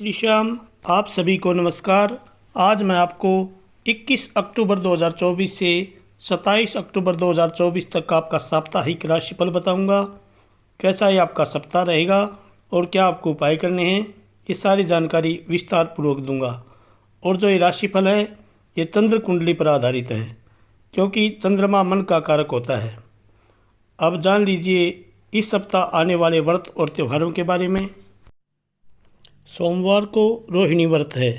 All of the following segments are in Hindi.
श्री श्याम। आप सभी को नमस्कार। आज मैं आपको 21 अक्टूबर 2024 से 27 अक्टूबर 2024 तक का आपका साप्ताहिक राशिफल बताऊंगा। कैसा ये आपका सप्ताह रहेगा और क्या आपको उपाय करने हैं, ये सारी जानकारी विस्तार पूर्वक दूंगा। और जो ये राशिफल है ये चंद्र कुंडली पर आधारित है, क्योंकि चंद्रमा मन का कारक होता है। अब जान लीजिए इस सप्ताह आने वाले व्रत और त्योहारों के बारे में। सोमवार को रोहिणी व्रत है,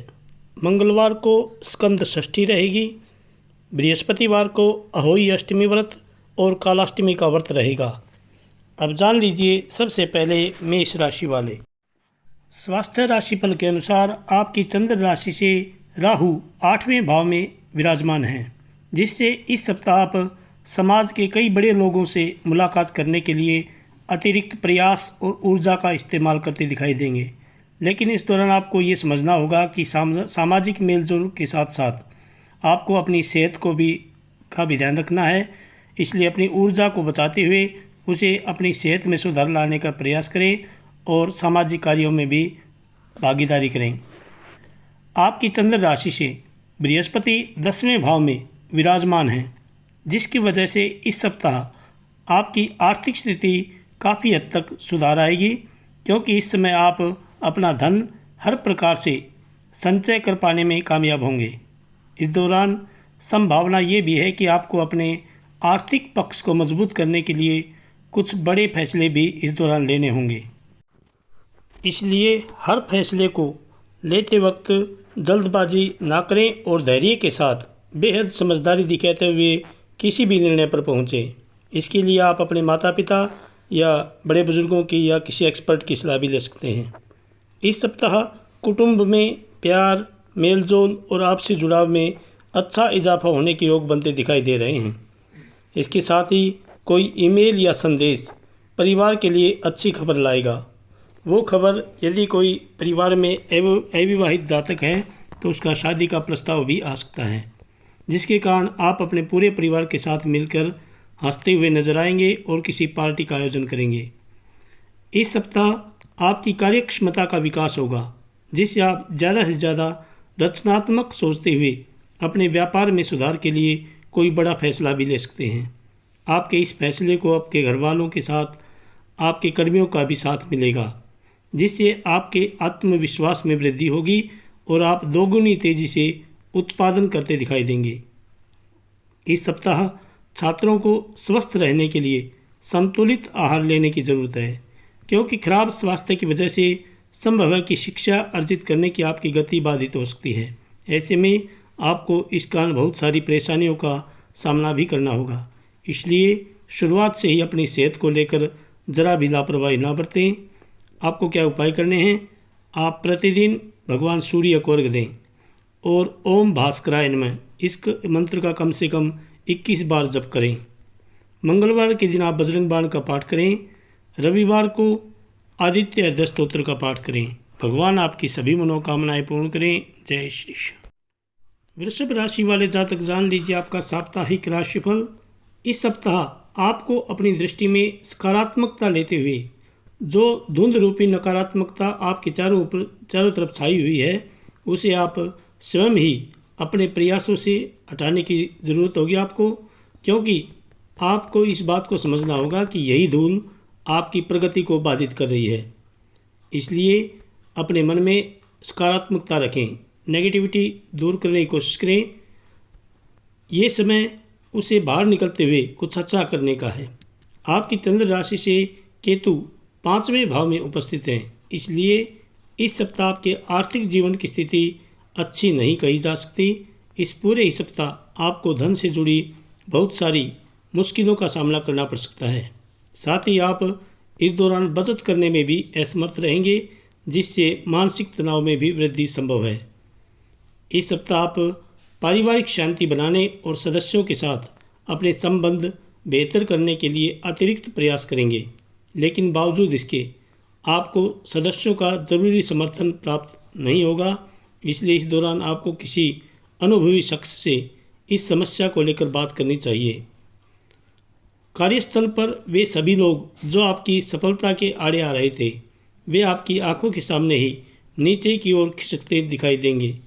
मंगलवार को स्कंद षष्ठी रहेगी, बृहस्पतिवार को अहोई अष्टमी व्रत और कालाष्टमी का व्रत रहेगा। अब जान लीजिए सबसे पहले मेष राशि वाले। स्वास्थ्य राशिफल के अनुसार आपकी चंद्र राशि से राहु 8वें भाव में विराजमान हैं, जिससे इस सप्ताह आप समाज के कई बड़े लोगों से मुलाकात करने के लिए अतिरिक्त प्रयास और ऊर्जा का इस्तेमाल करते दिखाई देंगे। लेकिन इस दौरान आपको ये समझना होगा कि सामाजिक मेलजोल के साथ साथ आपको अपनी सेहत का भी ध्यान रखना है। इसलिए अपनी ऊर्जा को बचाते हुए उसे अपनी सेहत में सुधार लाने का प्रयास करें और सामाजिक कार्यों में भी भागीदारी करें। आपकी चंद्र राशि से बृहस्पति 10वें भाव में विराजमान हैं, जिसकी वजह से इस सप्ताह आपकी आर्थिक स्थिति काफ़ी हद तक सुधार आएगी, क्योंकि इस समय आप अपना धन हर प्रकार से संचय कर पाने में कामयाब होंगे। इस दौरान संभावना ये भी है कि आपको अपने आर्थिक पक्ष को मजबूत करने के लिए कुछ बड़े फैसले भी इस दौरान लेने होंगे। इसलिए हर फैसले को लेते वक्त जल्दबाजी ना करें और धैर्य के साथ बेहद समझदारी दिखाते हुए किसी भी निर्णय पर पहुँचें। इसके लिए आप अपने माता पिता या बड़े बुजुर्गों की या किसी एक्सपर्ट की सलाह भी ले सकते हैं। इस सप्ताह कुटुंब में प्यार, मेलजोल और आपसी जुड़ाव में अच्छा इजाफा होने के योग बनते दिखाई दे रहे हैं। इसके साथ ही कोई ईमेल या संदेश परिवार के लिए अच्छी खबर लाएगा। वो खबर यदि कोई परिवार में अविवाहित जातक है तो उसका शादी का प्रस्ताव भी आ सकता है, जिसके कारण आप अपने पूरे परिवार के साथ मिलकर हंसते हुए नजर आएंगे और किसी पार्टी का आयोजन करेंगे। इस सप्ताह आपकी कार्यक्षमता का विकास होगा, जिससे आप ज़्यादा से ज़्यादा रचनात्मक सोचते हुए अपने व्यापार में सुधार के लिए कोई बड़ा फैसला भी ले सकते हैं। आपके इस फैसले को आपके घर वालों के साथ आपके कर्मियों का भी साथ मिलेगा, जिससे आपके आत्मविश्वास में वृद्धि होगी और आप दोगुनी तेज़ी से उत्पादन करते दिखाई देंगे। इस सप्ताह छात्रों को स्वस्थ रहने के लिए संतुलित आहार लेने की ज़रूरत है, क्योंकि खराब स्वास्थ्य की वजह से संभव है कि शिक्षा अर्जित करने की आपकी गति बाधित हो सकती है। ऐसे में आपको इस कारण बहुत सारी परेशानियों का सामना भी करना होगा। इसलिए शुरुआत से ही अपनी सेहत को लेकर ज़रा भी लापरवाही ना बरतें। आपको क्या उपाय करने हैं? आप प्रतिदिन भगवान सूर्य को अर्घ्य दें और ओम भास्कराय नमः इस मंत्र का कम से कम 21 बार जप करें। मंगलवार के दिन आप बजरंग बाण का पाठ करें। रविवार को आदित्य हृदय स्तोत्र का पाठ करें। भगवान आपकी सभी मनोकामनाएं पूर्ण करें। जय श्री श्याम। वृषभ राशि वाले जातक जान लीजिए आपका साप्ताहिक राशिफल। इस सप्ताह आपको अपनी दृष्टि में सकारात्मकता लेते हुए जो धुंध रूपी नकारात्मकता आपके चारों तरफ छाई हुई है, उसे आप स्वयं ही अपने प्रयासों से हटाने की ज़रूरत होगी आपको, क्योंकि आपको इस बात को समझना होगा कि यही धूल आपकी प्रगति को बाधित कर रही है। इसलिए अपने मन में सकारात्मकता रखें, नेगेटिविटी दूर करने की कोशिश करें। ये समय उसे बाहर निकलते हुए कुछ अच्छा करने का है। आपकी चंद्र राशि से केतु 5वें भाव में उपस्थित हैं, इसलिए इस सप्ताह आपके आर्थिक जीवन की स्थिति अच्छी नहीं कही जा सकती। इस पूरे ही सप्ताह आपको धन से जुड़ी बहुत सारी मुश्किलों का सामना करना पड़ सकता है। साथ ही आप इस दौरान बचत करने में भी असमर्थ रहेंगे, जिससे मानसिक तनाव में भी वृद्धि संभव है। इस सप्ताह आप पारिवारिक शांति बनाने और सदस्यों के साथ अपने संबंध बेहतर करने के लिए अतिरिक्त प्रयास करेंगे, लेकिन बावजूद इसके आपको सदस्यों का ज़रूरी समर्थन प्राप्त नहीं होगा। इसलिए इस दौरान आपको किसी अनुभवी शख्स से इस समस्या को लेकर बात करनी चाहिए। कार्यस्थल पर वे सभी लोग जो आपकी सफलता के आड़े आ रहे थे, वे आपकी आंखों के सामने ही नीचे की ओर खिसकते दिखाई देंगे,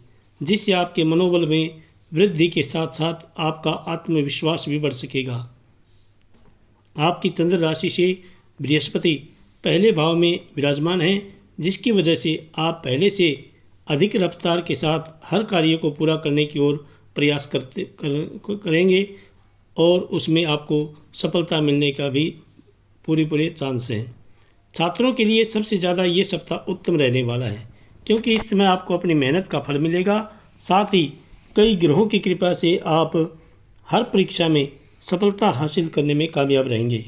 जिससे आपके मनोबल में वृद्धि के साथ साथ आपका आत्मविश्वास भी बढ़ सकेगा। आपकी चंद्र राशि से बृहस्पति पहले भाव में विराजमान है, जिसकी वजह से आप पहले से अधिक रफ्तार के साथ हर कार्य को पूरा करने की ओर प्रयास करेंगे और उसमें आपको सफलता मिलने का भी पूरे चांस हैं। छात्रों के लिए सबसे ज़्यादा ये सप्ताह उत्तम रहने वाला है, क्योंकि इस समय आपको अपनी मेहनत का फल मिलेगा। साथ ही कई ग्रहों की कृपा से आप हर परीक्षा में सफलता हासिल करने में कामयाब रहेंगे।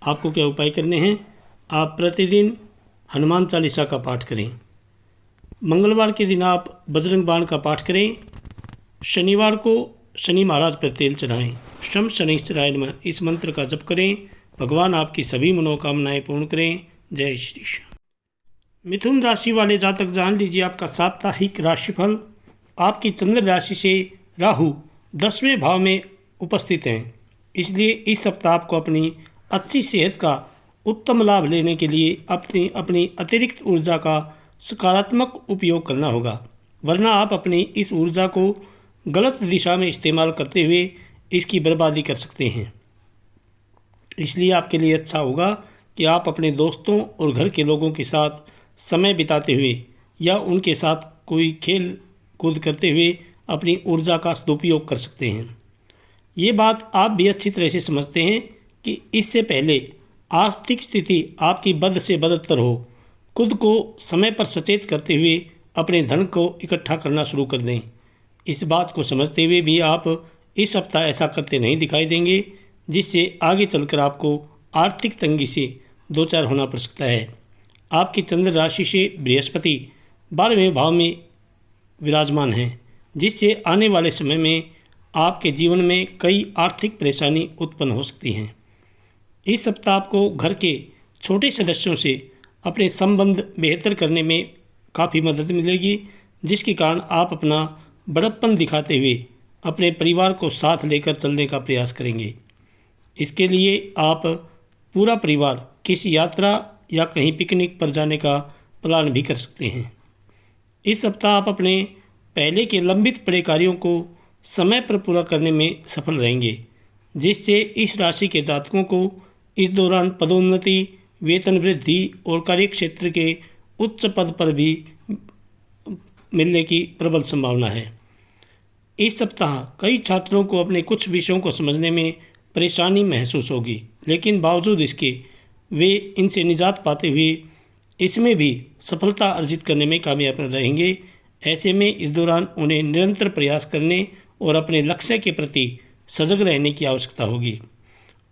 आपको क्या उपाय करने हैं? आप प्रतिदिन हनुमान चालीसा का पाठ करें। मंगलवार के दिन आप बजरंग बाण का पाठ करें। शनिवार को शनि महाराज पर तेल चढ़ाएं। शम शनिश्चराय नमः इस मंत्र का जप करें। भगवान आपकी सभी मनोकामनाएं पूर्ण करें। जय श्री श्याम। मिथुन राशि वाले जातक जान लीजिए आपका साप्ताहिक राशिफल। आपकी चंद्र राशि से राहु 10वें भाव में उपस्थित हैं, इसलिए इस सप्ताह आपको अपनी अच्छी सेहत का उत्तम लाभ लेने के लिए अपनी अतिरिक्त ऊर्जा का सकारात्मक उपयोग करना होगा, वरना आप अपनी इस ऊर्जा को गलत दिशा में इस्तेमाल करते हुए इसकी बर्बादी कर सकते हैं। इसलिए आपके लिए अच्छा होगा कि आप अपने दोस्तों और घर के लोगों के साथ समय बिताते हुए या उनके साथ कोई खेल कूद करते हुए अपनी ऊर्जा का सदुपयोग कर सकते हैं। ये बात आप भी अच्छी तरह से समझते हैं कि इससे पहले आर्थिक स्थिति आपकी बद से बदतर हो, खुद को समय पर सचेत करते हुए अपने धन को इकट्ठा करना शुरू कर दें। इस बात को समझते हुए भी आप इस सप्ताह ऐसा करते नहीं दिखाई देंगे, जिससे आगे चलकर आपको आर्थिक तंगी से दो चार होना पड़ सकता है। आपकी चंद्र राशि से बृहस्पति 12वें भाव में विराजमान हैं, जिससे आने वाले समय में आपके जीवन में कई आर्थिक परेशानी उत्पन्न हो सकती हैं। इस सप्ताह आपको घर के छोटे सदस्यों से अपने संबंध बेहतर करने में काफ़ी मदद मिलेगी, जिसके कारण आप अपना बड़प्पन दिखाते हुए अपने परिवार को साथ लेकर चलने का प्रयास करेंगे। इसके लिए आप पूरा परिवार किसी यात्रा या कहीं पिकनिक पर जाने का प्लान भी कर सकते हैं। इस सप्ताह आप अपने पहले के लंबित पड़े कार्यों को समय पर पूरा करने में सफल रहेंगे, जिससे इस राशि के जातकों को इस दौरान पदोन्नति, वेतन वृद्धि और कार्यक्षेत्र के उच्च पद पर भी मिलने की प्रबल संभावना है। इस सप्ताह कई छात्रों को अपने कुछ विषयों को समझने में परेशानी महसूस होगी, लेकिन बावजूद इसके वे इनसे निजात पाते हुए इसमें भी सफलता अर्जित करने में कामयाब रहेंगे। ऐसे में इस दौरान उन्हें निरंतर प्रयास करने और अपने लक्ष्य के प्रति सजग रहने की आवश्यकता होगी।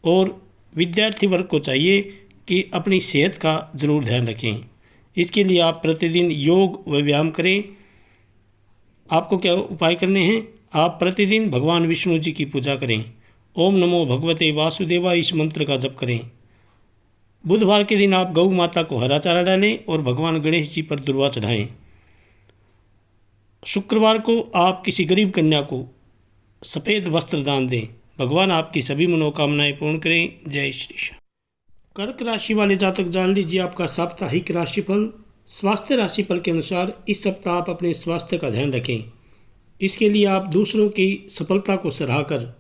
और विद्यार्थी वर्ग को चाहिए कि अपनी सेहत का ज़रूर ध्यान रखें। इसके लिए आप प्रतिदिन योग व व्यायाम करें। आपको क्या उपाय करने हैं? आप प्रतिदिन भगवान विष्णु जी की पूजा करें। ओम नमो भगवते वासुदेवाय इस मंत्र का जप करें। बुधवार के दिन आप गौ माता को हरा चारा डालें और भगवान गणेश जी पर दुर्वा चढ़ाएं। शुक्रवार को आप किसी गरीब कन्या को सफ़ेद वस्त्र दान दें। भगवान आपकी सभी मनोकामनाएं पूर्ण करें। जय श्री श्याम। कर्क राशि वाले जातक जान लीजिए आपका साप्ताहिक राशिफल। स्वास्थ्य राशिफल के अनुसार इस सप्ताह आप अपने स्वास्थ्य का ध्यान रखें। इसके लिए आप दूसरों की सफलता को सराहकर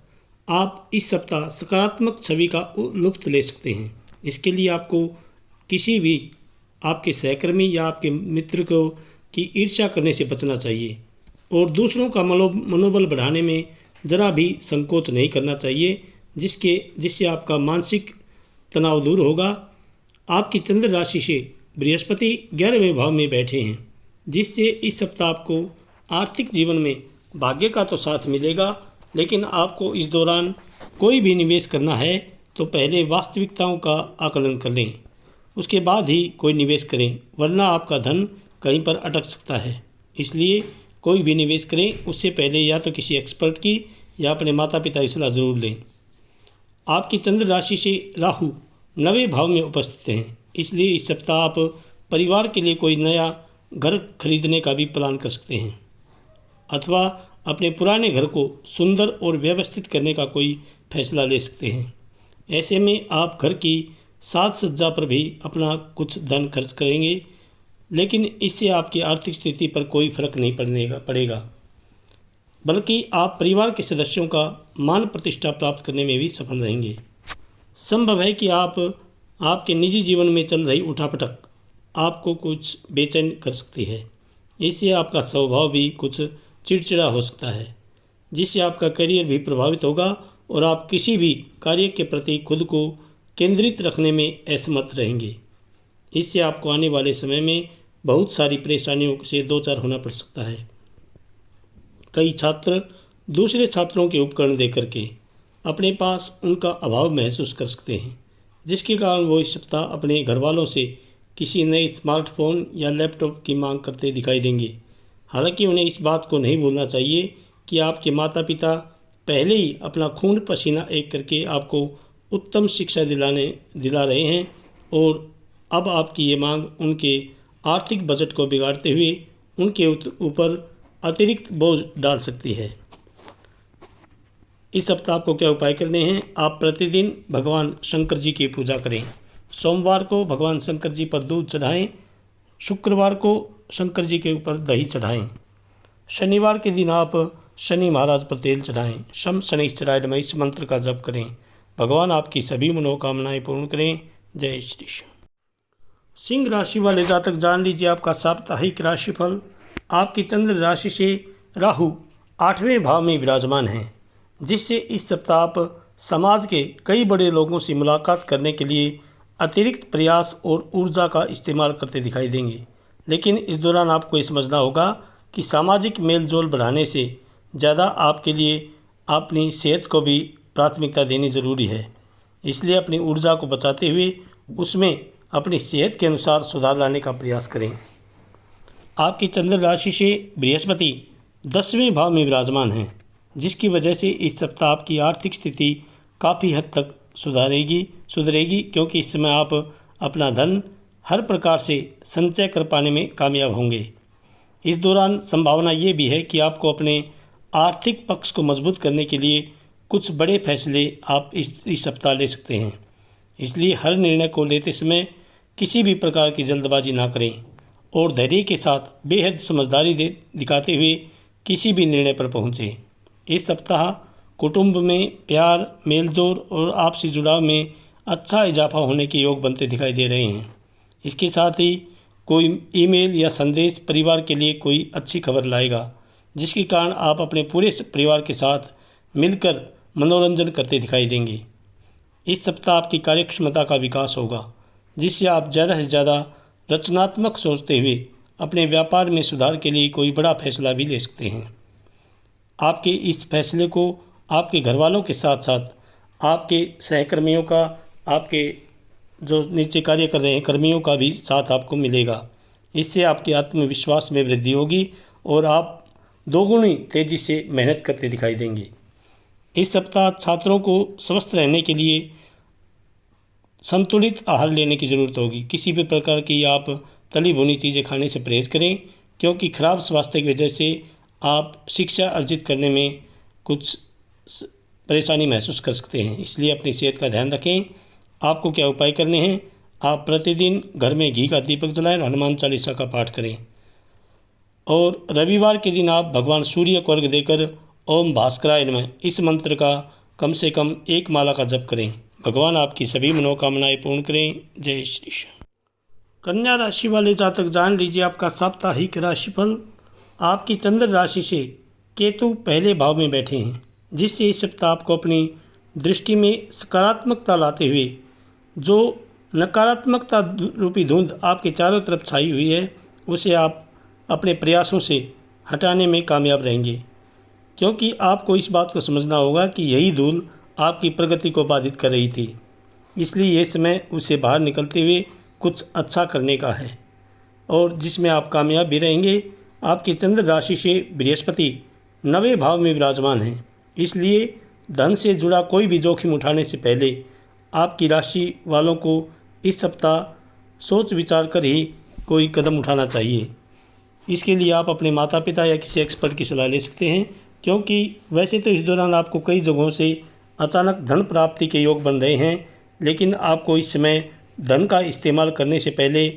आप इस सप्ताह सकारात्मक छवि का लुत्फ ले सकते हैं। इसके लिए आपको किसी भी आपके सहकर्मी या आपके मित्र को की ईर्ष्या करने से बचना चाहिए और दूसरों का मनोबल बढ़ाने में ज़रा भी संकोच नहीं करना चाहिए, जिससे आपका मानसिक तनाव दूर होगा। आपकी चंद्र राशि से बृहस्पति 11वें भाव में बैठे हैं, जिससे इस सप्ताह आपको आर्थिक जीवन में भाग्य का तो साथ मिलेगा, लेकिन आपको इस दौरान कोई भी निवेश करना है तो पहले वास्तविकताओं का आकलन कर लें, उसके बाद ही कोई निवेश करें, वरना आपका धन कहीं पर अटक सकता है। इसलिए कोई भी निवेश करें उससे पहले या तो किसी एक्सपर्ट की या अपने माता पिता की सलाह ज़रूर लें। आपकी चंद्र राशि से राहु 9वें भाव में उपस्थित हैं, इसलिए इस सप्ताह आप परिवार के लिए कोई नया घर खरीदने का भी प्लान कर सकते हैं अथवा अपने पुराने घर को सुंदर और व्यवस्थित करने का कोई फैसला ले सकते हैं। ऐसे में आप घर की साज सज्जा पर भी अपना कुछ धन खर्च करेंगे, लेकिन इससे आपकी आर्थिक स्थिति पर कोई फर्क नहीं पड़ेगा, बल्कि आप परिवार के सदस्यों का मान प्रतिष्ठा प्राप्त करने में भी सफल रहेंगे। संभव है कि आपके निजी जीवन में चल रही उठापटक आपको कुछ बेचैन कर सकती है। इससे आपका स्वभाव भी कुछ चिड़चिड़ा हो सकता है, जिससे आपका करियर भी प्रभावित होगा और आप किसी भी कार्य के प्रति खुद को केंद्रित रखने में असमर्थ रहेंगे। इससे आपको आने वाले समय में बहुत सारी परेशानियों से दो चार होना पड़ सकता है। कई छात्र दूसरे छात्रों के उपकरण देकर के अपने पास उनका अभाव महसूस कर सकते हैं, जिसके कारण वो इस सप्ताह अपने घर वालों से किसी नए स्मार्टफोन या लैपटॉप की मांग करते दिखाई देंगे। हालांकि उन्हें इस बात को नहीं भूलना चाहिए कि आपके माता पिता पहले ही अपना खून पसीना एक करके आपको उत्तम शिक्षा दिला रहे हैं और अब आपकी ये मांग उनके आर्थिक बजट को बिगाड़ते हुए उनके ऊपर अतिरिक्त बोझ डाल सकती है। इस सप्ताह आपको क्या उपाय करने हैं? आप प्रतिदिन भगवान शंकर जी की पूजा करें। सोमवार को भगवान शंकर जी पर दूध चढ़ाएं। शुक्रवार को शंकर जी के ऊपर दही चढ़ाएं। शनिवार के दिन आप शनि महाराज पर तेल चढ़ाएं। शम शनिश्चराय नमः इस मंत्र का जप करें। भगवान आपकी सभी मनोकामनाएं पूर्ण करें। जय श्री कृष्ण। सिंह राशि वाले जातक जान लीजिए आपका साप्ताहिक राशिफल। आपकी चंद्र राशि से राहु 8वें भाव में विराजमान हैं, जिससे इस सप्ताह आप समाज के कई बड़े लोगों से मुलाकात करने के लिए अतिरिक्त प्रयास और ऊर्जा का इस्तेमाल करते दिखाई देंगे। लेकिन इस दौरान आपको ये समझना होगा कि सामाजिक मेलजोल बढ़ाने से ज़्यादा आपके लिए अपनी सेहत को भी प्राथमिकता देनी ज़रूरी है। इसलिए अपनी ऊर्जा को बचाते हुए उसमें अपनी सेहत के अनुसार सुधार लाने का प्रयास करें। आपकी चंद्र राशि से बृहस्पति 10वें भाव में विराजमान हैं, जिसकी वजह से इस सप्ताह आपकी आर्थिक स्थिति काफ़ी हद तक सुधरेगी, क्योंकि इस समय आप अपना धन हर प्रकार से संचय कर पाने में कामयाब होंगे। इस दौरान संभावना ये भी है कि आपको अपने आर्थिक पक्ष को मजबूत करने के लिए कुछ बड़े फैसले आप इस सप्ताह ले सकते हैं। इसलिए हर निर्णय को लेते समय किसी भी प्रकार की जल्दबाजी ना करें और धैर्य के साथ बेहद समझदारी दिखाते हुए किसी भी निर्णय पर पहुँचें। इस सप्ताह कुटुंब में प्यार, मेलजोल और आपसी जुड़ाव में अच्छा इजाफा होने के योग बनते दिखाई दे रहे हैं। इसके साथ ही कोई ईमेल या संदेश परिवार के लिए कोई अच्छी खबर लाएगा, जिसके कारण आप अपने पूरे परिवार के साथ मिलकर मनोरंजन करते दिखाई देंगे। इस सप्ताह आपकी कार्यक्षमता का विकास होगा, जिससे आप ज़्यादा से ज़्यादा रचनात्मक सोचते हुए अपने व्यापार में सुधार के लिए कोई बड़ा फैसला भी ले सकते हैं। आपके इस फैसले को आपके घरवालों के साथ साथ आपके सहकर्मियों का, आपके जो नीचे कार्य कर रहे हैं कर्मियों का भी साथ आपको मिलेगा। इससे आपके आत्मविश्वास में वृद्धि होगी और आप दोगुनी तेज़ी से मेहनत करते दिखाई देंगे। इस सप्ताह छात्रों को स्वस्थ रहने के लिए संतुलित आहार लेने की ज़रूरत होगी। किसी भी प्रकार की आप तली भुनी चीज़ें खाने से परहेज़ करें, क्योंकि खराब स्वास्थ्य की वजह से आप शिक्षा अर्जित करने में कुछ परेशानी महसूस कर सकते हैं। इसलिए अपनी सेहत का ध्यान रखें। आपको क्या उपाय करने हैं? आप प्रतिदिन घर में घी का दीपक जलाएं, हनुमान चालीसा का पाठ करें और रविवार के दिन आप भगवान सूर्य को अर्घ्य देकर ओम भास्कराय नमः इस मंत्र का कम से कम 1 माला का जप करें। भगवान आपकी सभी मनोकामनाएं पूर्ण करें। जय श्री कृष्ण। कन्या राशि वाले जातक जान लीजिए आपका साप्ताहिक राशिफल। आपकी चंद्र राशि से केतु पहले भाव में बैठे हैं, जिससे इस सप्ताह आपको अपनी दृष्टि में सकारात्मकता लाते हुए जो नकारात्मकता रूपी धुंध आपके चारों तरफ छाई हुई है, उसे आप अपने प्रयासों से हटाने में कामयाब रहेंगे, क्योंकि आपको इस बात को समझना होगा कि यही धूल आपकी प्रगति को बाधित कर रही थी। इसलिए ये समय उससे बाहर निकलते हुए कुछ अच्छा करने का है और जिसमें आप कामयाब भी रहेंगे। आपकी चंद्र राशि से बृहस्पति 9वें भाव में विराजमान हैं, इसलिए धन से जुड़ा कोई भी जोखिम उठाने से पहले आपकी राशि वालों को इस सप्ताह सोच विचार कर ही कोई कदम उठाना चाहिए। इसके लिए आप अपने माता पिता या किसी एक्सपर्ट की सलाह ले सकते हैं, क्योंकि वैसे तो इस दौरान आपको कई जगहों से अचानक धन प्राप्ति के योग बन रहे हैं, लेकिन आपको इस समय धन का इस्तेमाल करने से पहले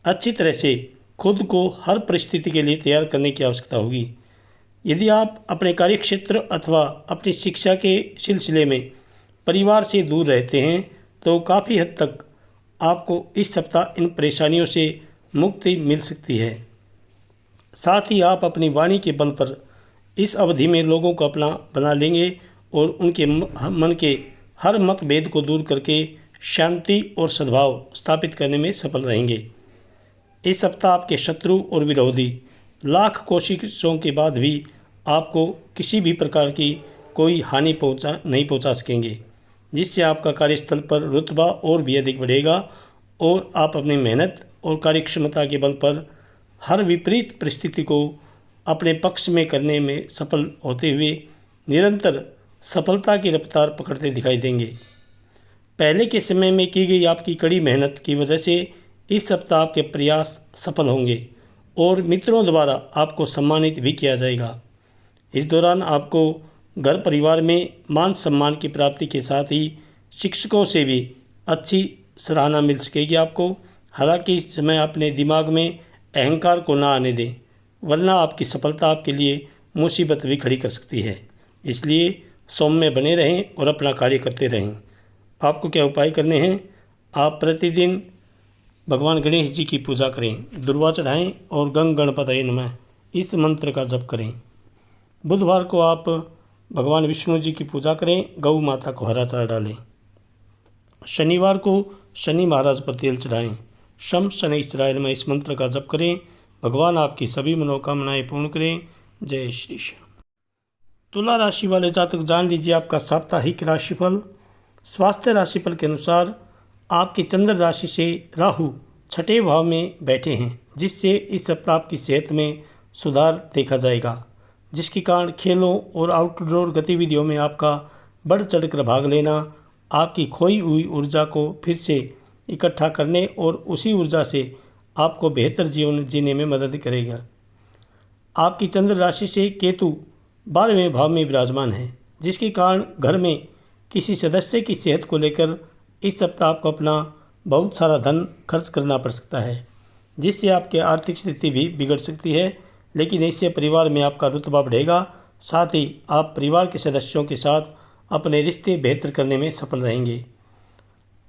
अच्छी तरह से खुद को हर परिस्थिति के लिए तैयार करने की आवश्यकता होगी। यदि आप अपने कार्यक्षेत्र अथवा अपनी शिक्षा के सिलसिले में परिवार से दूर रहते हैं तो काफ़ी हद तक आपको इस सप्ताह इन परेशानियों से मुक्ति मिल सकती है। साथ ही आप अपनी वाणी के बल पर इस अवधि में लोगों को अपना बना लेंगे और उनके मन के हर मतभेद को दूर करके शांति और सद्भाव स्थापित करने में सफल रहेंगे। इस सप्ताह आपके शत्रु और विरोधी लाख कोशिशों के बाद भी आपको किसी भी प्रकार की कोई हानि नहीं पहुंचा सकेंगे, जिससे आपका कार्यस्थल पर रुतबा और भी अधिक बढ़ेगा और आप अपनी मेहनत और कार्यक्षमता के बल पर हर विपरीत परिस्थिति को अपने पक्ष में करने में सफल होते हुए निरंतर सफलता की रफ्तार पकड़ते दिखाई देंगे। पहले के समय में की गई आपकी कड़ी मेहनत की वजह से इस सप्ताह आपके प्रयास सफल होंगे और मित्रों द्वारा आपको सम्मानित भी किया जाएगा। इस दौरान आपको घर परिवार में मान सम्मान की प्राप्ति के साथ ही शिक्षकों से भी अच्छी सराहना मिल सकेगी आपको। हालांकि इस समय अपने दिमाग में अहंकार को ना आने दें, वरना आपकी सफलता आपके लिए मुसीबत भी खड़ी कर सकती है। इसलिए सौम्य बने रहें और अपना कार्य करते रहें। आपको क्या उपाय करने हैं? आप प्रतिदिन भगवान गणेश जी की पूजा करें, दुर्वा चढ़ाएँ और गंग गणपतये नमः इस मंत्र का जप करें। बुधवार को आप भगवान विष्णु जी की पूजा करें, गौ माता को हरा चारा डालें। शनिवार को शनि महाराज पर तेल चढ़ाएँ, शम शनैश्चराय नमः इस मंत्र का जप करें। भगवान आपकी सभी मनोकामनाएं पूर्ण करें। जय श्री श्याम। तुला राशि वाले जातक जान लीजिए आपका साप्ताहिक राशिफल। स्वास्थ्य राशिफल के अनुसार आपकी चंद्र राशि से राहु छठे भाव में बैठे हैं, जिससे इस सप्ताह आपकी सेहत में सुधार देखा जाएगा, जिसके कारण खेलों और आउटडोर गतिविधियों में आपका बढ़ चढ़कर भाग लेना आपकी खोई हुई ऊर्जा को फिर से इकट्ठा करने और उसी ऊर्जा से आपको बेहतर जीवन जीने में मदद करेगा। आपकी चंद्र राशि से केतु 12वें भाव में विराजमान है, जिसके कारण घर में किसी सदस्य की सेहत को लेकर इस सप्ताह आपको अपना बहुत सारा धन खर्च करना पड़ सकता है, जिससे आपकी आर्थिक स्थिति भी बिगड़ सकती है। लेकिन इससे परिवार में आपका रुतबा बढ़ेगा। साथ ही आप परिवार के सदस्यों के साथ अपने रिश्ते बेहतर करने में सफल रहेंगे।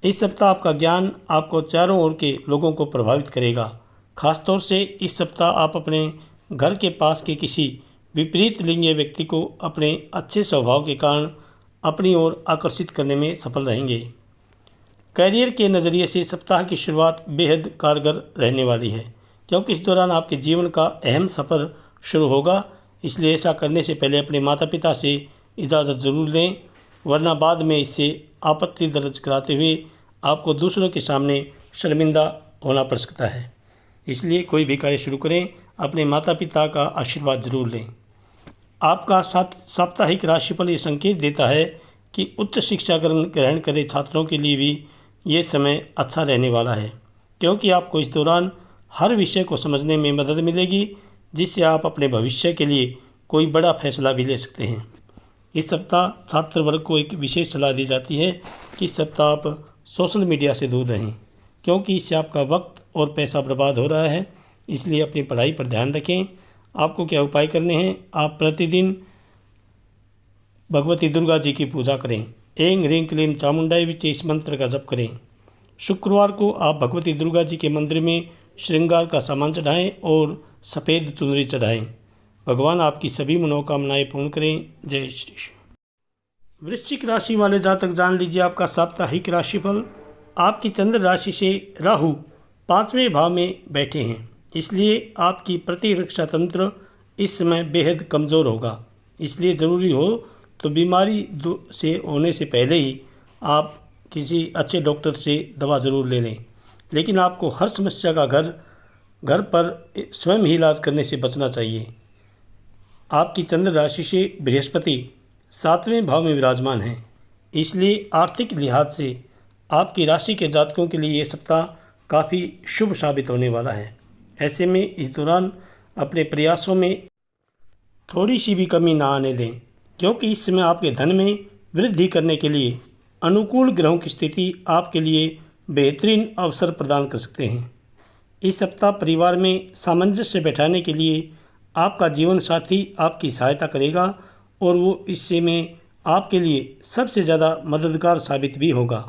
इस सप्ताह आपका ज्ञान आपको चारों ओर के लोगों को प्रभावित करेगा। खासतौर से इस सप्ताह आप अपने घर के पास के किसी विपरीत लिंगीय व्यक्ति को अपने अच्छे स्वभाव के कारण अपनी ओर आकर्षित करने में सफल रहेंगे। करियर के नज़रिए से सप्ताह की शुरुआत बेहद कारगर रहने वाली है, क्योंकि इस दौरान आपके जीवन का अहम सफ़र शुरू होगा। इसलिए ऐसा करने से पहले अपने माता पिता से इजाज़त ज़रूर लें, वरना बाद में इससे आपत्ति दर्ज कराते हुए आपको दूसरों के सामने शर्मिंदा होना पड़ सकता है। इसलिए कोई भी कार्य शुरू करें, अपने माता पिता का आशीर्वाद ज़रूर लें। आपका साप्ताहिक राशिफल ये संकेत देता है कि उच्च शिक्षा ग्रहण करे छात्रों के लिए भी ये समय अच्छा रहने वाला है, क्योंकि आपको इस दौरान हर विषय को समझने में मदद मिलेगी, जिससे आप अपने भविष्य के लिए कोई बड़ा फैसला भी ले सकते हैं। इस सप्ताह छात्र वर्ग को एक विशेष सलाह दी जाती है कि इस सप्ताह आप सोशल मीडिया से दूर रहें, क्योंकि इससे आपका वक्त और पैसा बर्बाद हो रहा है। इसलिए अपनी पढ़ाई पर ध्यान रखें। आपको क्या उपाय करने हैं? आप प्रतिदिन भगवती दुर्गा जी की पूजा करें, ऐं ह्रीं क्लीं चामुंडाय विचे इस मंत्र का जप करें। शुक्रवार को आप भगवती दुर्गा जी के मंदिर में श्रृंगार का सामान चढ़ाएं और सफ़ेद चुनरी चढ़ाएं। भगवान आपकी सभी मनोकामनाएं पूर्ण करें। जय श्री कृष्ण। वृश्चिक राशि वाले जातक जान लीजिए आपका साप्ताहिक राशिफल। आपकी चंद्र राशि से राहु 5वें भाव में बैठे हैं, इसलिए आपकी प्रतिरक्षा तंत्र इस समय बेहद कमज़ोर होगा। इसलिए ज़रूरी हो तो बीमारी से होने से पहले ही आप किसी अच्छे डॉक्टर से दवा ज़रूर ले लें। लेकिन आपको हर समस्या का घर पर स्वयं ही इलाज करने से बचना चाहिए। आपकी चंद्र राशि से बृहस्पति 7वें भाव में विराजमान है, इसलिए आर्थिक लिहाज से आपकी राशि के जातकों के लिए ये सप्ताह काफ़ी शुभ साबित होने वाला है। ऐसे में इस दौरान अपने प्रयासों में थोड़ी सी भी कमी ना आने दें, क्योंकि इस समय आपके धन में वृद्धि करने के लिए अनुकूल ग्रहों की स्थिति आपके लिए बेहतरीन अवसर प्रदान कर सकते हैं। इस सप्ताह परिवार में सामंजस्य बैठाने के लिए आपका जीवन साथी आपकी सहायता करेगा और वो इससे में आपके लिए सबसे ज़्यादा मददगार साबित भी होगा।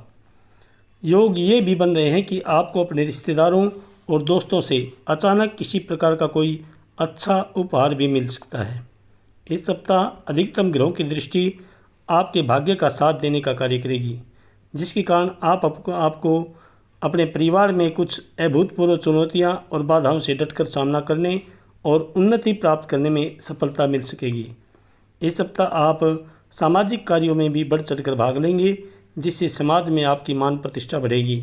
योग ये भी बन रहे हैं कि आपको अपने रिश्तेदारों और दोस्तों से अचानक किसी प्रकार का कोई अच्छा उपहार भी मिल सकता है। इस सप्ताह अधिकतम ग्रहों की दृष्टि आपके भाग्य का साथ देने का कार्य करेगी, जिसके कारण आपको अपने परिवार में कुछ अभूतपूर्व चुनौतियां और बाधाओं से डटकर सामना करने और उन्नति प्राप्त करने में सफलता मिल सकेगी। इस सप्ताह आप सामाजिक कार्यों में भी बढ़ चढ़कर भाग लेंगे, जिससे समाज में आपकी मान प्रतिष्ठा बढ़ेगी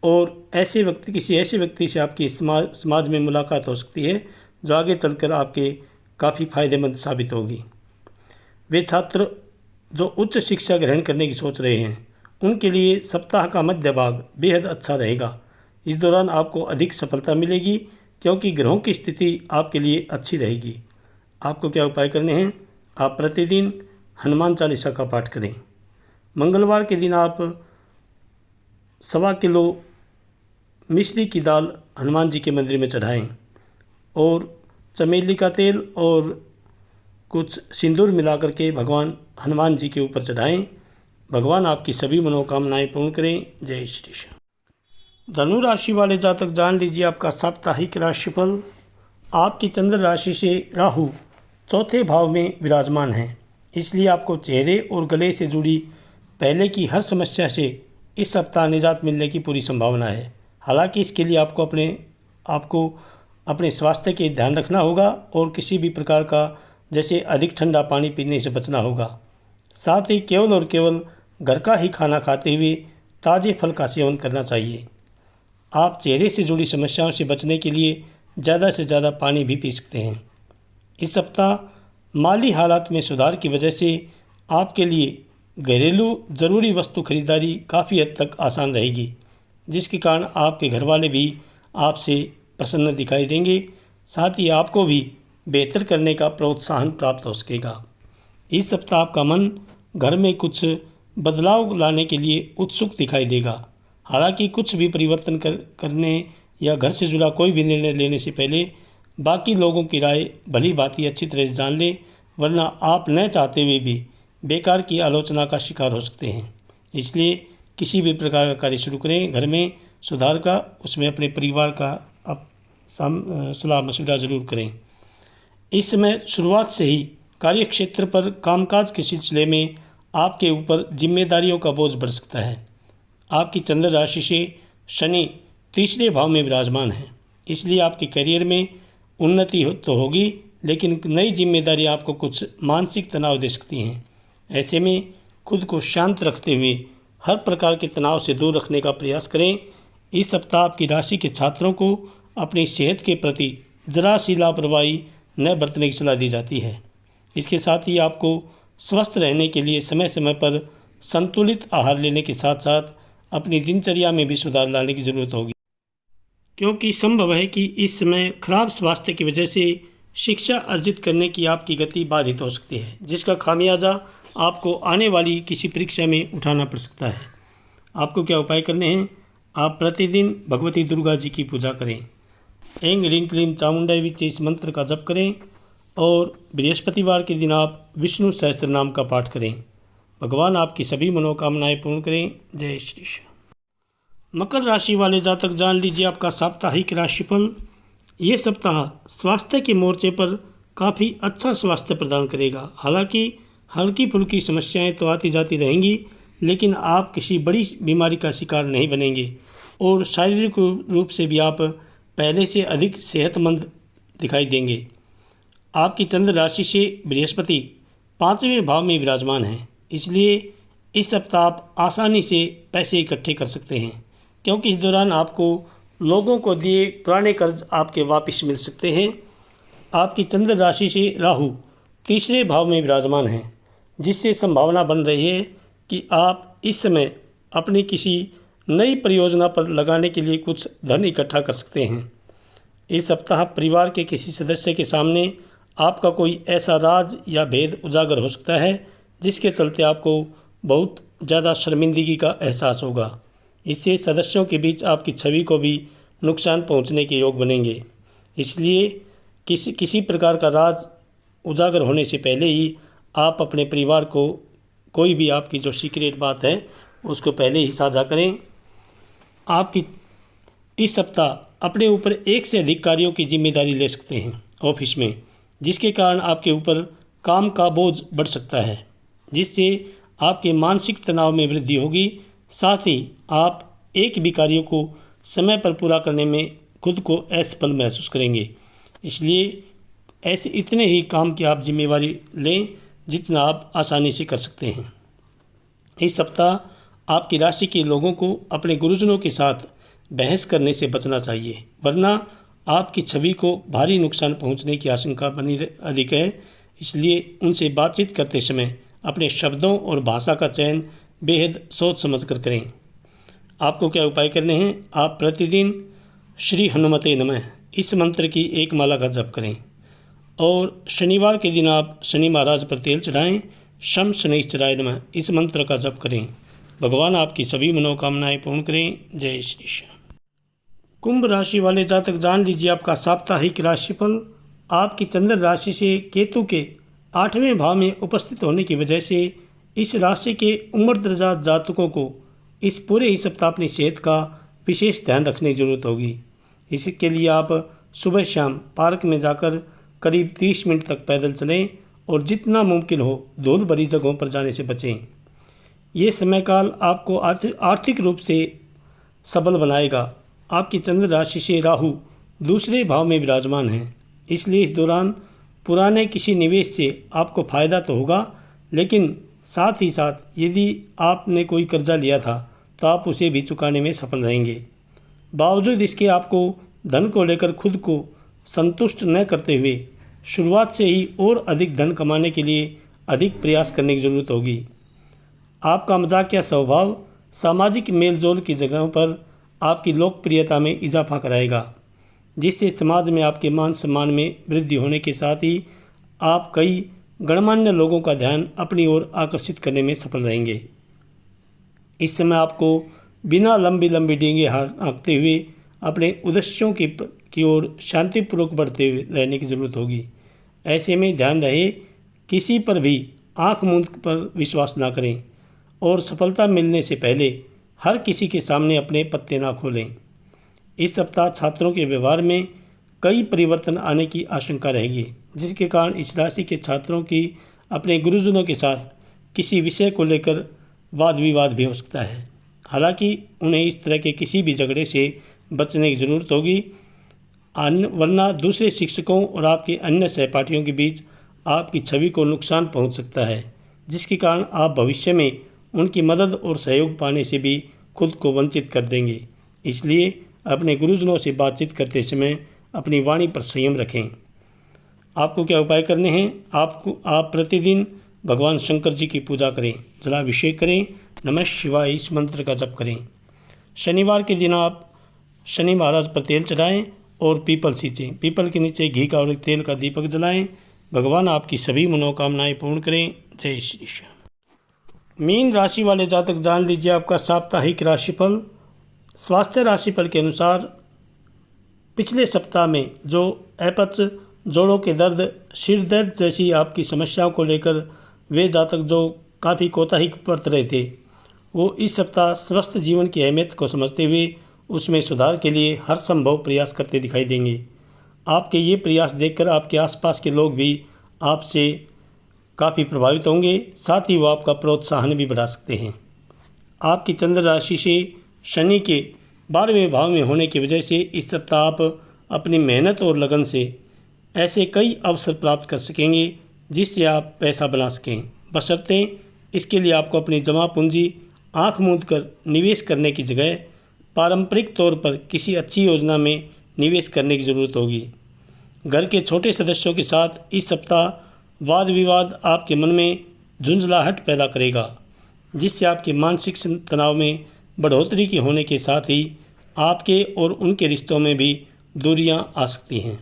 और किसी ऐसे व्यक्ति से आपकी समाज में मुलाकात हो सकती है जो आगे चलकर आपके काफ़ी फायदेमंद साबित होगी। वे छात्र जो उच्च शिक्षा ग्रहण करने की सोच रहे हैं उनके लिए सप्ताह का मध्य भाग बेहद अच्छा रहेगा। इस दौरान आपको अधिक सफलता मिलेगी क्योंकि ग्रहों की स्थिति आपके लिए अच्छी रहेगी। आपको क्या उपाय करने हैं? आप प्रतिदिन हनुमान चालीसा का पाठ करें। मंगलवार के दिन आप 1.25 किलो मिश्री की दाल हनुमान जी के मंदिर में चढ़ाएं और चमेली का तेल और कुछ सिंदूर मिलाकर के भगवान हनुमान जी के ऊपर चढ़ाएं। भगवान आपकी सभी मनोकामनाएं पूर्ण करें। जय श्री कृष्ण। धनु राशि वाले जातक जान लीजिए आपका साप्ताहिक राशिफल। आपकी चंद्र राशि से राहु चौथे भाव में विराजमान है, इसलिए आपको चेहरे और गले से जुड़ी पहले की हर समस्या से इस सप्ताह निजात मिलने की पूरी संभावना है। हालांकि इसके लिए आपको अपने स्वास्थ्य के ध्यान रखना होगा और किसी भी प्रकार का जैसे अधिक ठंडा पानी पीने से बचना होगा। साथ ही केवल और केवल घर का ही खाना खाते हुए ताज़े फल का सेवन करना चाहिए। आप चेहरे से जुड़ी समस्याओं से बचने के लिए ज़्यादा से ज़्यादा पानी भी पी सकते हैं। इस सप्ताह माली हालात में सुधार की वजह से आपके लिए घरेलू ज़रूरी वस्तु खरीदारी काफ़ी हद तक आसान रहेगी, जिसके कारण आपके घर वाले भी आपसे प्रसन्न दिखाई देंगे। साथ ही आपको भी बेहतर करने का प्रोत्साहन प्राप्त हो सकेगा। इस सप्ताह आपका मन घर में कुछ बदलाव लाने के लिए उत्सुक दिखाई देगा। हालांकि कुछ भी परिवर्तन करने या घर से जुड़ा कोई भी निर्णय लेने से पहले बाकी लोगों की राय भली भांति अच्छी तरह से जान लें, वरना आप न चाहते हुए भी बेकार की आलोचना का शिकार हो सकते हैं। इसलिए किसी भी प्रकार का कार्य शुरू करें घर में सुधार का, उसमें अपने परिवार का आप सलाह मशविरा ज़रूर करें। इस समय शुरुआत से ही कार्यक्षेत्र पर कामकाज के सिलसिले में आपके ऊपर जिम्मेदारियों का बोझ बढ़ सकता है। आपकी चंद्र राशि से शनि तीसरे भाव में विराजमान है, इसलिए आपके करियर में उन्नति तो होगी, लेकिन नई जिम्मेदारी आपको कुछ मानसिक तनाव दे सकती हैं। ऐसे में खुद को शांत रखते हुए हर प्रकार के तनाव से दूर रखने का प्रयास करें। इस सप्ताह आपकी राशि के छात्रों को अपनी सेहत के प्रति जरा सी लापरवाही न बरतने की सलाह दी जाती है। इसके साथ ही आपको स्वस्थ रहने के लिए समय समय पर संतुलित आहार लेने के साथ साथ अपनी दिनचर्या में भी सुधार लाने की ज़रूरत होगी, क्योंकि संभव है कि इस समय खराब स्वास्थ्य की वजह से शिक्षा अर्जित करने की आपकी गति बाधित हो सकती है, जिसका खामियाजा आपको आने वाली किसी परीक्षा में उठाना पड़ सकता है। आपको क्या उपाय करने हैं? आप प्रतिदिन भगवती दुर्गा जी की पूजा करें। ऐं ह्रीं क्लीं चामुंडाई विच्चे इस मंत्र का जप करें और बृहस्पतिवार के दिन आप विष्णु सहस्त्र नाम का पाठ करें। भगवान आपकी सभी मनोकामनाएं पूर्ण करें। जय श्री कृष्ण। मकर राशि वाले जातक जान लीजिए आपका साप्ताहिक राशिफल। ये सप्ताह स्वास्थ्य के मोर्चे पर काफ़ी अच्छा स्वास्थ्य प्रदान करेगा। हालांकि हल्की फुल्की समस्याएं तो आती जाती रहेंगी, लेकिन आप किसी बड़ी बीमारी का शिकार नहीं बनेंगे और शारीरिक रूप से भी आप पहले से अधिक सेहतमंद दिखाई देंगे। आपकी चंद्र राशि से बृहस्पति 5वें भाव में विराजमान है, इसलिए इस सप्ताह आप आसानी से पैसे इकट्ठे कर सकते हैं, क्योंकि इस दौरान आपको लोगों को दिए पुराने कर्ज आपके वापस मिल सकते हैं। आपकी चंद्र राशि से राहु तीसरे भाव में विराजमान है, जिससे संभावना बन रही है कि आप इस समय अपनी किसी नई परियोजना पर लगाने के लिए कुछ धन इकट्ठा कर सकते हैं। इस सप्ताह परिवार के किसी सदस्य के सामने आपका कोई ऐसा राज या भेद उजागर हो सकता है जिसके चलते आपको बहुत ज़्यादा शर्मिंदगी का एहसास होगा। इससे सदस्यों के बीच आपकी छवि को भी नुकसान पहुंचने के योग बनेंगे। इसलिए किसी प्रकार का राज उजागर होने से पहले ही आप अपने परिवार को कोई भी आपकी जो सीक्रेट बात है उसको पहले ही साझा करें। आपकी इस सप्ताह अपने ऊपर एक से अधिक कार्यों की जिम्मेदारी ले सकते हैं ऑफिस में, जिसके कारण आपके ऊपर काम का बोझ बढ़ सकता है, जिससे आपके मानसिक तनाव में वृद्धि होगी। साथ ही आप एक भी कार्यों को समय पर पूरा करने में खुद को असफल महसूस करेंगे। इसलिए ऐसे इतने ही काम की आप जिम्मेवारी लें जितना आप आसानी से कर सकते हैं। इस सप्ताह आपकी राशि के लोगों को अपने गुरुजनों के साथ बहस करने से बचना चाहिए, वरना आपकी छवि को भारी नुकसान पहुंचने की आशंका बनी अधिक है। इसलिए उनसे बातचीत करते समय अपने शब्दों और भाषा का चयन बेहद सोच समझ कर करें। आपको क्या उपाय करने हैं? आप प्रतिदिन श्री हनुमते नमः इस मंत्र की एक माला का जप करें और शनिवार के दिन आप शनि महाराज पर तेल चढ़ाएं। शम शनिश्चराय नमः इस मंत्र का जप करें। भगवान आपकी सभी मनोकामनाएं पूर्ण करें। जय श्री श्याम। कुंभ राशि वाले जातक जान लीजिए आपका साप्ताहिक राशिफल। आपकी चंद्र राशि से केतु के 8वें भाव में उपस्थित होने की वजह से इस राशि के उम्र दर्जा जातकों को इस पूरे ही सप्ताह अपनी सेहत का विशेष ध्यान रखने की जरूरत होगी। इसके लिए आप सुबह शाम पार्क में जाकर करीब 30 मिनट तक पैदल चलें और जितना मुमकिन हो धूल भरी जगहों पर जाने से बचें। ये समय काल आपको आर्थिक रूप से सबल बनाएगा। आपकी चंद्र राशि से राहु दूसरे भाव में विराजमान है, इसलिए इस दौरान पुराने किसी निवेश से आपको फ़ायदा तो होगा, लेकिन साथ ही साथ यदि आपने कोई कर्जा लिया था तो आप उसे भी चुकाने में सफल रहेंगे। बावजूद इसके आपको धन को लेकर खुद को संतुष्ट न करते हुए शुरुआत से ही और अधिक धन कमाने के लिए अधिक प्रयास करने की ज़रूरत होगी। आपका मजाकिया स्वभाव सामाजिक मेलजोल की जगहों पर आपकी लोकप्रियता में इजाफा कराएगा, जिससे समाज में आपके मान सम्मान में वृद्धि होने के साथ ही आप कई गणमान्य लोगों का ध्यान अपनी ओर आकर्षित करने में सफल रहेंगे। इस समय आपको बिना लंबी लंबी डींगे हाँकते हुए अपने उद्देश्यों की ओर शांतिपूर्वक बढ़ते हुए रहने की ज़रूरत होगी। ऐसे में ध्यान रहे किसी पर भी आंख मूंद पर विश्वास ना करें और सफलता मिलने से पहले हर किसी के सामने अपने पत्ते ना खोलें। इस सप्ताह छात्रों के व्यवहार में कई परिवर्तन आने की आशंका रहेगी, जिसके कारण इस राशि के छात्रों की अपने गुरुजनों के साथ किसी विषय को लेकर वाद विवाद भी हो सकता है। हालांकि उन्हें इस तरह के किसी भी झगड़े से बचने की ज़रूरत होगी, वरना दूसरे शिक्षकों और आपके अन्य सहपाठियों के बीच आपकी छवि को नुकसान पहुंच सकता है, जिसके कारण आप भविष्य में उनकी मदद और सहयोग पाने से भी खुद को वंचित कर देंगे। इसलिए अपने गुरुजनों से बातचीत करते समय अपनी वाणी पर संयम रखें। आपको क्या उपाय करने हैं? आप प्रतिदिन भगवान शंकर जी की पूजा करें, जलाभिषेक करें, नमः शिवाय इस मंत्र का जप करें। शनिवार के दिन आप शनि महाराज पर तेल चढ़ाएं और पीपल सींचें। पीपल के नीचे घी का और तेल का दीपक जलाएं। भगवान आपकी सभी मनोकामनाएं पूर्ण करें। जय श्री श्याम। मीन राशि वाले जातक जान लीजिए आपका साप्ताहिक राशिफल। स्वास्थ्य राशिफल के अनुसार पिछले सप्ताह में जो अपच, जोड़ों के दर्द, सिर दर्द जैसी आपकी समस्याओं को लेकर वे जातक जो काफ़ी कोताही बरत रहे थे, वो इस सप्ताह स्वस्थ जीवन की अहमियत को समझते हुए उसमें सुधार के लिए हर संभव प्रयास करते दिखाई देंगे। आपके ये प्रयास देखकर आपके आसपास के लोग भी आपसे काफ़ी प्रभावित होंगे, साथ ही वो आपका प्रोत्साहन भी बढ़ा सकते हैं। आपकी चंद्र राशि से शनि के 12वें भाव में होने की वजह से इस सप्ताह आप अपनी मेहनत और लगन से ऐसे कई अवसर प्राप्त कर सकेंगे जिससे आप पैसा बना सकें, बशर्ते इसके लिए आपको अपनी जमा पूंजी आँख मूंद कर निवेश करने की जगह पारंपरिक तौर पर किसी अच्छी योजना में निवेश करने की ज़रूरत होगी। घर के छोटे सदस्यों के साथ इस सप्ताह वाद विवाद आपके मन में झुंझलाहट पैदा करेगा, जिससे आपके मानसिक तनाव में बढ़ोतरी की होने के साथ ही आपके और उनके रिश्तों में भी दूरियां आ सकती हैं।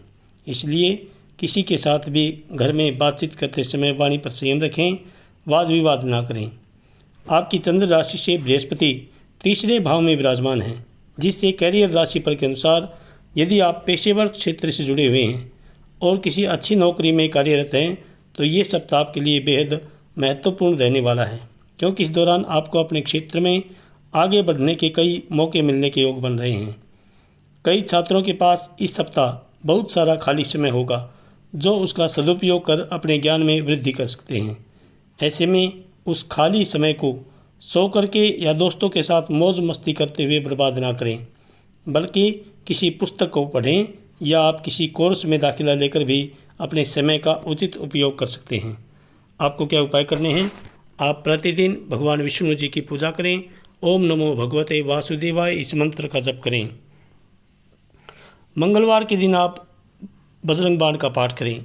इसलिए किसी के साथ भी घर में बातचीत करते समय वाणी पर संयम रखें, वाद विवाद ना करें। आपकी चंद्र राशि से बृहस्पति तीसरे भाव में विराजमान हैं, जिससे कैरियर राशिफल के अनुसार यदि आप पेशेवर क्षेत्र से जुड़े हुए हैं और किसी अच्छी नौकरी में कार्यरत हैं तो ये सप्ताह आपके लिए बेहद महत्वपूर्ण रहने वाला है, क्योंकि इस दौरान आपको अपने क्षेत्र में आगे बढ़ने के कई मौके मिलने के योग बन रहे हैं। कई छात्रों के पास इस सप्ताह बहुत सारा खाली समय होगा जो उसका सदुपयोग कर अपने ज्ञान में वृद्धि कर सकते हैं। ऐसे में उस खाली समय को सो करके या दोस्तों के साथ मौज मस्ती करते हुए बर्बाद ना करें, बल्कि किसी पुस्तक को पढ़ें या आप किसी कोर्स में दाखिला लेकर भी अपने समय का उचित उपयोग कर सकते हैं। आपको क्या उपाय करने हैं? आप प्रतिदिन भगवान विष्णु जी की पूजा करें। ओम नमो भगवते वासुदेवाय इस मंत्र का जप करें। मंगलवार के दिन आप बजरंग बाण का पाठ करें।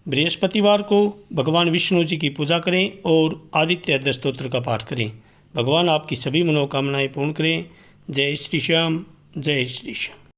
बृहस्पतिवार को भगवान विष्णु जी की पूजा करें और आदित्य हृदय स्तोत्र का पाठ करें। भगवान आपकी सभी मनोकामनाएं पूर्ण करें। जय श्री श्याम, जय श्री श्याम।